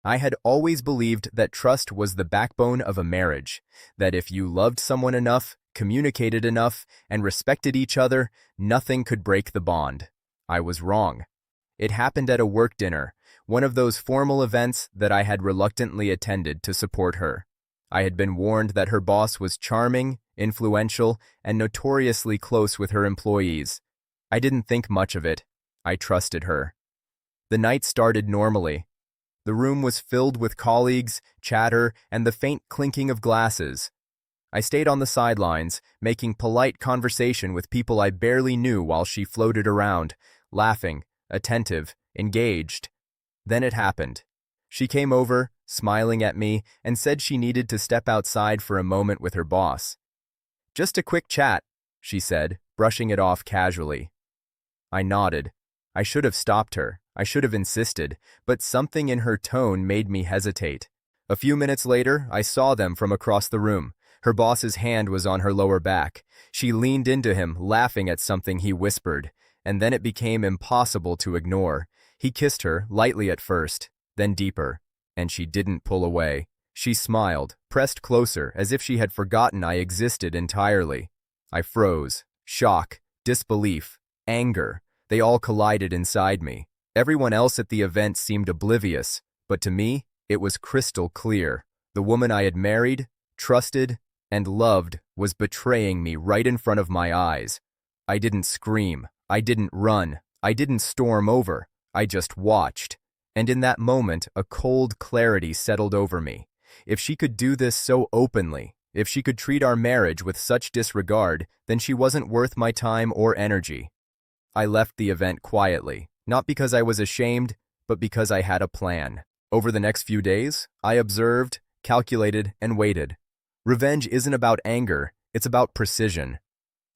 I had always believed that trust was the backbone of a marriage, that if you loved someone enough, communicated enough, and respected each other, nothing could break the bond. I was wrong. It happened at a work dinner, one of those formal events that I had reluctantly attended to support her. I had been warned that her boss was charming, influential, and notoriously close with her employees. I didn't think much of it. I trusted her. The night started normally. The room was filled with colleagues, chatter, and the faint clinking of glasses. I stayed on the sidelines, making polite conversation with people I barely knew while she floated around, laughing, attentive, engaged. Then it happened. She came over, smiling at me, and said she needed to step outside for a moment with her boss. "Just a quick chat," she said, brushing it off casually. I nodded. I should have stopped her. I should have insisted, but something in her tone made me hesitate. A few minutes later, I saw them from across the room. Her boss's hand was on her lower back. She leaned into him, laughing at something he whispered, and then it became impossible to ignore. He kissed her, lightly at first, then deeper, and she didn't pull away. She smiled, pressed closer, as if she had forgotten I existed entirely. I froze. Shock, disbelief, anger. They all collided inside me. Everyone else at the event seemed oblivious, but to me, it was crystal clear. The woman I had married, trusted, and loved was betraying me right in front of my eyes. I didn't scream. I didn't run. I didn't storm over. I just watched. And in that moment, a cold clarity settled over me. If she could do this so openly, if she could treat our marriage with such disregard, then she wasn't worth my time or energy. I left the event quietly, not because I was ashamed, but because I had a plan. Over the next few days, I observed, calculated, and waited. Revenge isn't about anger, it's about precision.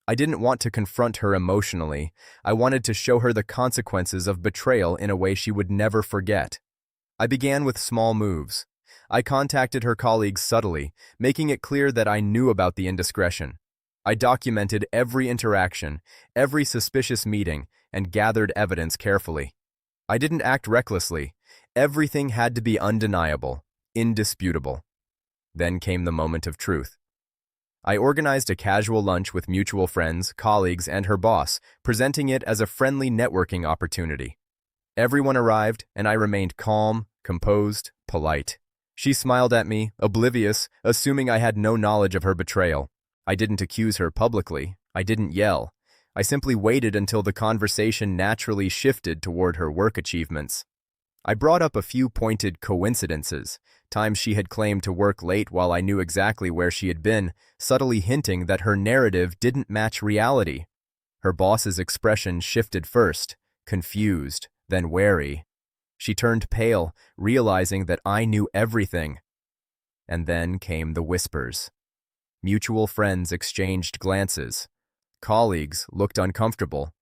I didn't want to confront her emotionally. I wanted to show her the consequences of betrayal in a way she would never forget. I began with small moves. I contacted her colleagues subtly, making it clear that I knew about the indiscretion. I documented every interaction, every suspicious meeting, and gathered evidence carefully. I didn't act recklessly. Everything had to be undeniable, indisputable. Then came the moment of truth. I organized a casual lunch with mutual friends, colleagues, and her boss, presenting it as a friendly networking opportunity. Everyone arrived, and I remained calm, composed, polite. She smiled at me, oblivious, assuming I had no knowledge of her betrayal. I didn't accuse her publicly. I didn't yell. I simply waited until the conversation naturally shifted toward her work achievements. I brought up a few pointed coincidences, times she had claimed to work late while I knew exactly where she had been, subtly hinting that her narrative didn't match reality. Her boss's expression shifted first, confused, then wary. She turned pale, realizing that I knew everything. And then came the whispers. Mutual friends exchanged glances. Colleagues looked uncomfortable.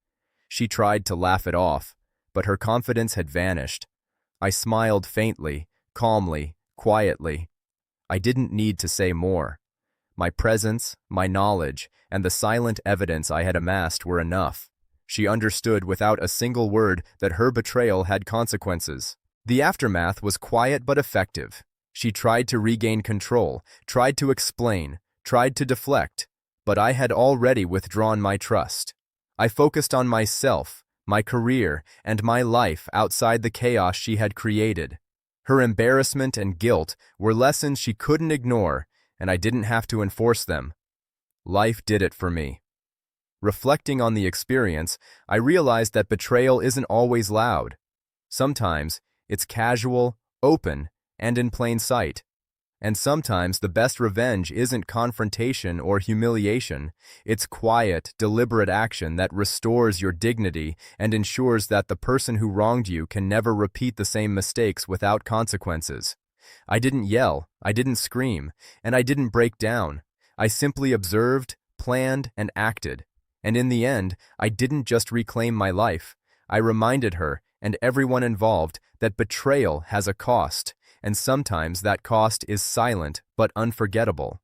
She tried to laugh it off, but her confidence had vanished. I smiled faintly, calmly, quietly. I didn't need to say more. My presence, my knowledge, and the silent evidence I had amassed were enough. She understood without a single word that her betrayal had consequences. The aftermath was quiet but effective. She tried to regain control, tried to explain, tried to deflect, but I had already withdrawn my trust. I focused on myself, my career, and my life outside the chaos she had created. Her embarrassment and guilt were lessons she couldn't ignore, and I didn't have to enforce them. Life did it for me. Reflecting on the experience, I realized that betrayal isn't always loud. Sometimes it's casual, open, and in plain sight. And sometimes the best revenge isn't confrontation or humiliation. It's quiet, deliberate action that restores your dignity and ensures that the person who wronged you can never repeat the same mistakes without consequences. I didn't yell, I didn't scream, and I didn't break down. I simply observed, planned, and acted. And in the end, I didn't just reclaim my life. I reminded her, and everyone involved, that betrayal has a cost, and sometimes that cost is silent but unforgettable.